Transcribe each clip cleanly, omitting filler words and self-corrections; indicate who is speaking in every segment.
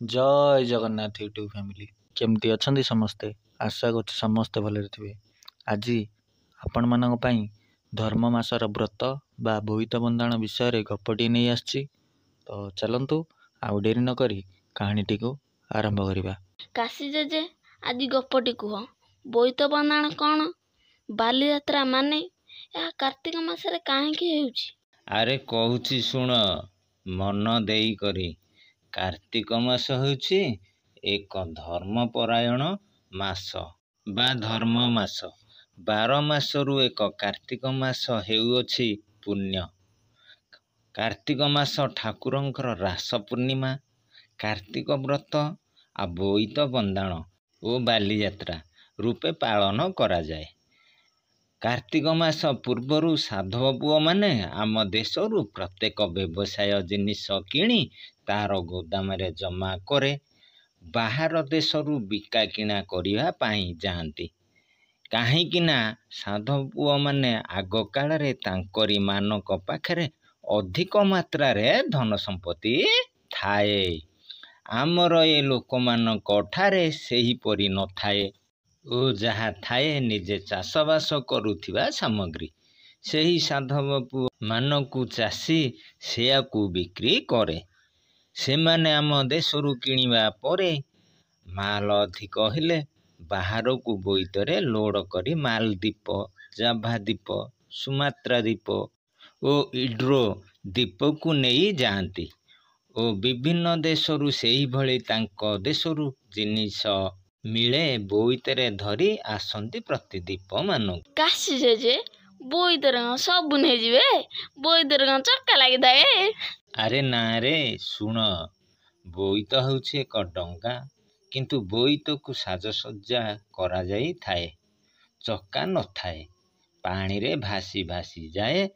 Speaker 1: जय Jagannath YouTube family केमती अच्छी समस्ते आशा कर समस्ते भलरे थे। आज आपण मान धर्म मासर व्रत बा बोईत बंदाण विषय रे गपटी नहीं आछि। तो चलंतु आउ डेरी न करी कहानीटी को आरंभ करिबा।
Speaker 2: काशी जेजे आज गपटी कुह बोईत बंदाण कौन बाली यात्रा माने या कार्तिक मासरे काहेकि हेउछि।
Speaker 3: अरे कहूची शुण मन देई करी कार्तिक मास होउछि एक धर्मपरायण मास बा धर्म मास। 12 मासरु एक कार्तिक मास हेउछि पुण्य। कार्तिक मास ठाकुरंकर रास पूर्णिमा, कार्तिक व्रत आ बोईत बंदाण ओ बाली यात्रा रूपे पालन करा जाए। कार्तिक मास पूर्वरु साधव पुओ माने आम देशरु प्रत्येक व्यवसाय जिनिस किणी तार गोदाम रे जमा करे बाहर देशरु बिका किणा करिवा पाई जाआंती। काहेकिना साधव पुओ माने आग काल रे तांकरी मानक पाखरे अधिक मात्रा रे धन संपत्ति थाए। आमर ए लोक मानक ठारे सेही परि न थाए ओ जहा थाए निजे चाषबास करुथिबा सामग्री सेही साधव पुओ मानकु चाषी सेयाकु बिक्री करे। सेमाने आम देशरु किणिबा परे माल अधिक हेले बाहर को बोईतरे लोड करी माल दीप, जाभा दीप, सुमात्रा दीप ओ इड्रो दीप को नहीं जाआंती ओ विभिन्न देशरु सेही भली तांको देशरु जिनिस मिले बोईतरे धरी आसंती प्रति दीप मानक।
Speaker 2: काशी जेजे बोईतर सब नहीं जिवे बोईतर चक्का लगी थाए।
Speaker 3: अरे ना रे सुन बोईत होउछि एक डंगा किंतु बोईत को साजसज्जा करा जाई थाए। चक्का न थाए पानी रे भासी भासी जाए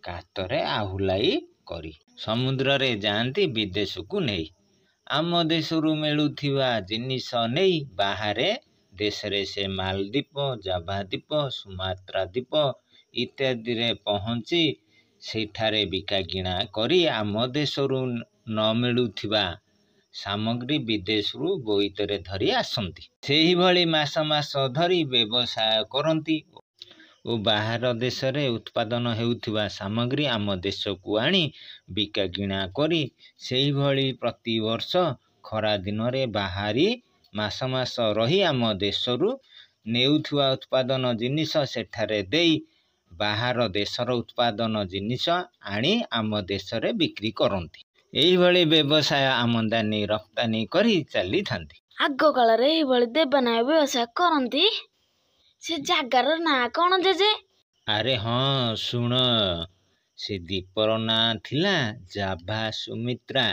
Speaker 3: कातरे आहुलाई करी समुद्र रे जांती विदेश को नहीं आम देशरु मिलुथिबा जिनिस नहीं बाहरे देश रे से माल दीप, जाभा दीप, सुमात्रा दीप इत्यादि रे पहुंची सेठारे बिका किणा करी आम देशरु न मिलुथिबा सामग्री विदेशरु बोईतरे धरी आसंती। सेही भली मास मास धरी व्यवसाय करंती ओ बाहर देश रे उत्पादन हेउथिबा सामग्री आम देश को आनी बिका किणा करी सेही भली प्रति वर्ष खरा दिन रे बाहरी मास मास रही आम देशरु नेउथिबा उत्पादन जिनिस सेठारे देई बाहर देशर उत्पादन जिनिस आनी आम देश रे बिक्री करंती। एही भली व्यवसाय आमदानी रफ्तानी करी चली थांती।
Speaker 2: आग काल रे एही भली देवानाय व्यवसाय करंती से जागार ना कौन जेजे।
Speaker 3: अरे हाँ सुन से दीपर ना थिला जाभा सुमित्रा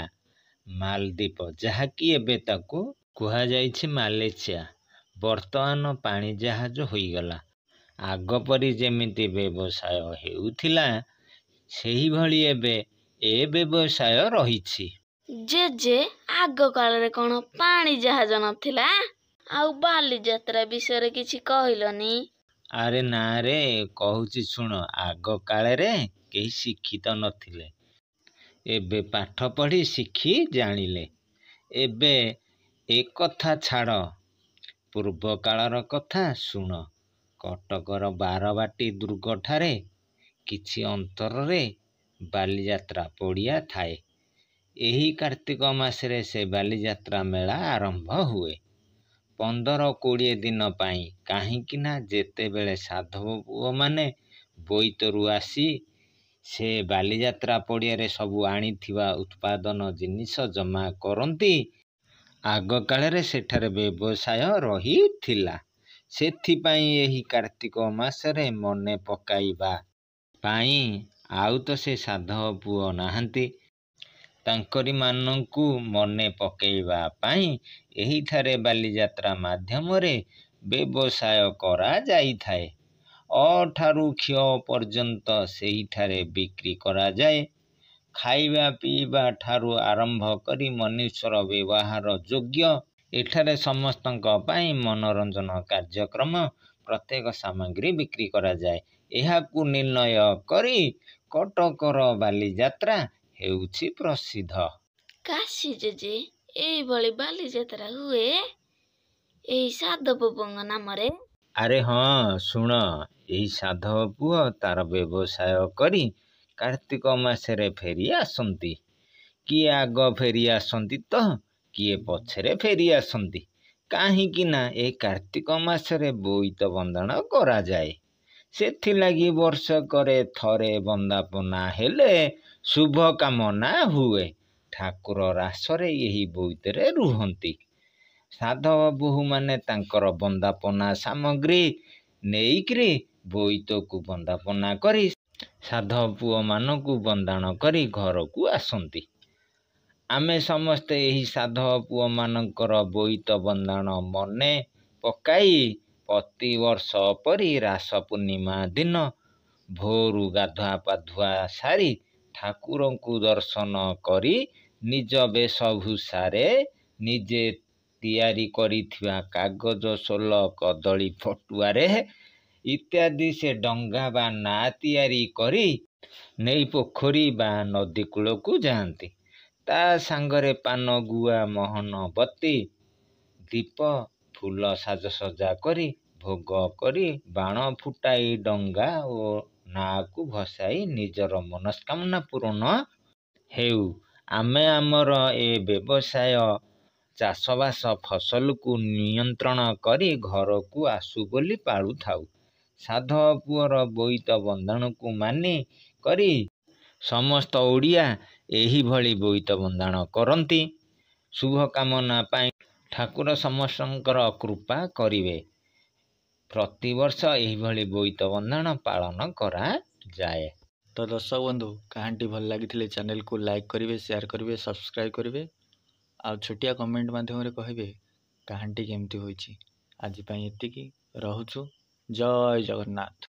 Speaker 3: मालदीप जहाँकि एबे ताकू कुहा जाइछि मालेशिया। वर्तमान पानी जहाज होई गला आग परी जेमिति व्यवसाय हेउथिला सेही भली एबे ए व्यवसाय रहिछि।
Speaker 2: जेजे आग काल रे कौन पानी जहाज नथिला आउ बाली यात्रा विषय रे किछि कहलनी।
Speaker 3: अरे ना रे कहूची सुन आग काले रे केही शिक्षित नथिले एबे पाठ पढ़ी शिखी जानिले। एबे एक कथा छाड़ पूर्व कालर कथा सुन। कटकर बारबाटी दुर्ग ठारे किछि अंतर रे बाली यात्रा पड़िया थाए। एही कार्तिक मासरे से बाली यात्रा मेला आरंभ हुए 15-20 दिन पाई। काहींकिना जेते बेले साधव पुओ माने बोईतरु आसी से बाली यात्रा पड़िया रे सबु आनीथिबा उत्पादन जिनिस जमा करंती आग काल रे सेठारे व्यवसाय रही थिला। सेथि पाई एही कार्तिक मासरे मने पकाइबा पाई आउ तो से साधव पुओ नाहंती तांकरी मानंकु मने पकेइबा पाई एही थारे बाली यात्रा माध्यम रे व्यवसाय करा जाई थाए। अठारु क्षय पर्यंत सेही थारे बिक्री करा जाए। खाइबा पीबा ठारु आरंभ करी मनुष्यर व्यवहार योग्य एठारे समस्तंक पाई मनोरंजन कार्यक्रम प्रत्येक सामग्री बिक्री करा जाए। एहाकु निर्णय करी कटकर बाली यात्रा हेउछि प्रसिद्ध।
Speaker 2: काशी जेजे ଏଇଭଳି ବାଲିଯାତ୍ରା ହୁଏ ଏଇ ସାଧବ ପୁଅଙ୍କ ନାମରେ?
Speaker 3: ଆରେ ହଁ, ଶୁଣ, ଏଇ ସାଧବ ପୁଅ ତାର ବ୍ୟବସାୟ କରି କାର୍ତ୍ତିକ ମାସରେ ଫେରି ଆସନ୍ତି। କିଏ ଆଗ ଫେରି ଆସନ୍ତି ତ କିଏ ପଛରେ ଫେରି ଆସନ୍ତି। କାହିଁକି ନା ଏ କାର୍ତ୍ତିକ ମାସରେ ବୋଇତ ବନ୍ଦାଣ କରାଯାଏ। ସେଥିଲାଗି ବର୍ଷକରେ ଥରେ ବନ୍ଦାପନା ହେଲେ ଶୁଭ କାମନା ହୁଏ। ଠାକୁର ରାସରେ ଏହି ବୋଇତରେ ରୁହନ୍ତି। ସାଧବ ବୋହୂମାନେ ତାଙ୍କର ବନ୍ଦାପନା ସାମଗ୍ରୀ ନେଇକରି ବୋଇତକୁ ବନ୍ଦାପନା କରି ସାଧବ ପୁଅମାନଙ୍କୁ ବନ୍ଦାଣ କରି ଘରକୁ ଆସନ୍ତି। ଆମେ ସମସ୍ତେ ଏହି ସାଧବ ପୁଅମାନଙ୍କର ବୋଇତ ବନ୍ଦାଣ ମନେ ପକାଇ ପ୍ରତିବର୍ଷ ପରି ରାସ ପୂର୍ଣ୍ଣିମା ଦିନ ଭୋରୁ ଗାଧୁଆ ପାଧୁଆ ସାରି ଠାକୁରଙ୍କୁ ଦର୍ଶନ କରି ନିଜ ବେଶଭୂଷାରେ ନିଜେ ତିଆରି କରିଥିବା କାଗଜ ସୋଲ କଦଳୀ ପଟୁଆରେ ଇତ୍ୟାଦି ସେ ଡଙ୍ଗା ବା ନାଆ ତିଆରି କରି ନେଇ ପୋଖରୀ ବା ନଦୀ କୂଳକୁ ଯାଆନ୍ତି। ତା ସାଙ୍ଗରେ ପାନ ଗୁଆ ମହମବତୀ ଦୀପ ଫୁଲ ସାଜସଜା କରି ଭୋଗ କରି ବାଣ ଫୁଟାଇ ଡଙ୍ଗା ଓ ନାଆକୁ ଭସାଇ ନିଜର ମନସ୍କାମନା ପୂରଣ ହେଉ। ଆମେ ଆମର ଏ ବ୍ୟବସାୟ ଚାଷବାସ ଫସଲକୁ ନିୟନ୍ତ୍ରଣ କରି ଘରକୁ ଆସୁ ବୋଲି ପାଳୁଥାଉ। ସାଧବ ପୁଅର ବୋଇତ ବନ୍ଦାଣକୁ ମାନି କରି ସମସ୍ତ ଓଡ଼ିଆ ଏହିଭଳି ବୋଇତ ବନ୍ଦାଣ କରନ୍ତି। ଶୁଭ କାମନା ପାଇଁ ଠାକୁର ସମସ୍ତଙ୍କର କୃପା କରିବେ। ପ୍ରତିବର୍ଷ ଏହିଭଳି ବୋଇତ ବନ୍ଦାଣ ପାଳନ କରାଯାଏ।
Speaker 1: ତ ଦର୍ଶକ ବନ୍ଧୁ, କାହାଣୀଟି ଭଲ ଲାଗିଥିଲେ ଚ୍ୟାନେଲକୁ ଲାଇକ୍ କରିବେ, ସେୟାର କରିବେ, ସବସ୍କ୍ରାଇବ୍ କରିବେ ଆଉ ଛୋଟିଆ କମେଣ୍ଟ ମାଧ୍ୟମରେ କହିବେ କାହାଣୀଟି କେମିତି ହୋଇଛି। ଆଜି ପାଇଁ ଏତିକି, ରହୁଛୁ। ଜୟ ଜଗନ୍ନାଥ।